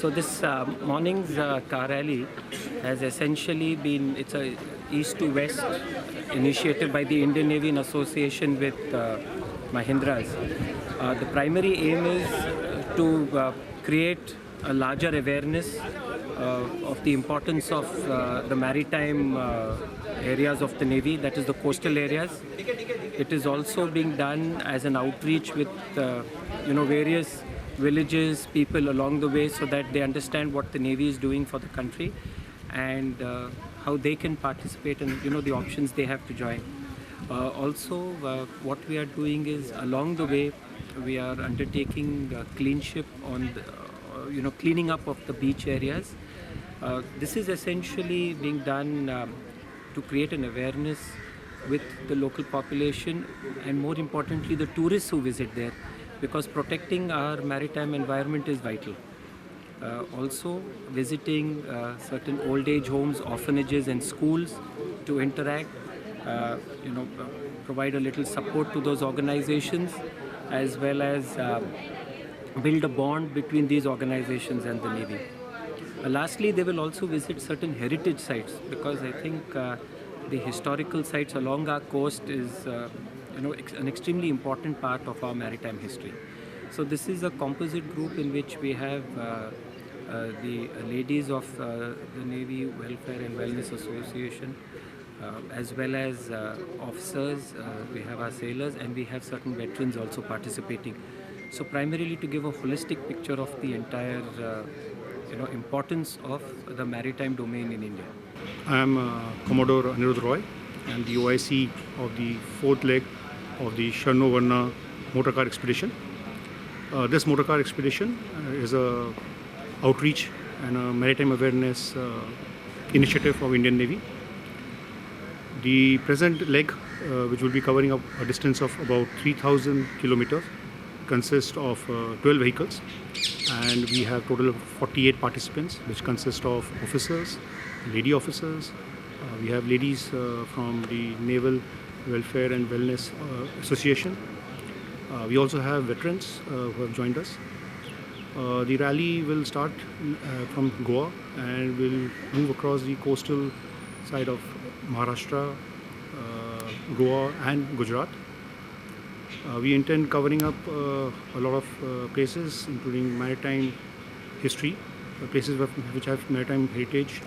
So this morning's car rally has essentially been, it's a east to west initiative by the Indian Navy in association with Mahindras. The primary aim is to create a larger awareness of the importance of the maritime areas of the Navy, that is the coastal areas. It is also being done as an outreach with various villages, people along the way, so that they understand what the Navy is doing for the country and how they can participate and the options they have to join. Also, what we are doing is along the way we are undertaking cleanship on the, cleaning up of the beach areas. This is essentially being done to create an awareness with the local population and more importantly the tourists who visit there, because protecting our maritime environment is vital. Also visiting certain old age homes, orphanages and schools to interact, provide a little support to those organizations, as well as build a bond between these organizations and the Navy. Lastly, they will also visit certain heritage sites, because I think the historical sites along our coast is an extremely important part of our maritime history. So this is a composite group in which we have the ladies of the Navy Welfare and Wellness Association, as well as officers, we have our sailors, and we have certain veterans also participating. So primarily to give a holistic picture of the entire importance of the maritime domain in India. I am Commodore Anirudh Roy. I am the OIC of the fourth leg of the VARUNAH motorcar expedition. This motorcar expedition is a outreach and a maritime awareness initiative of Indian Navy. The present leg, which will be covering up a distance of about 3,000 kilometers, consists of 12 vehicles, and we have total of 48 participants, which consist of officers, lady officers. We have ladies from the Navel Welfare and Wellness Association. We also have veterans who have joined us. The rally will start from Goa and will move across the coastal side of Maharashtra, Goa and Gujarat. We intend covering up a lot of places, including maritime history, places which have maritime heritage,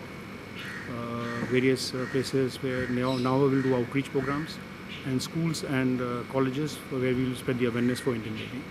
various places where now we will do outreach programs, and schools and colleges where we will spread the awareness for Indian Navy.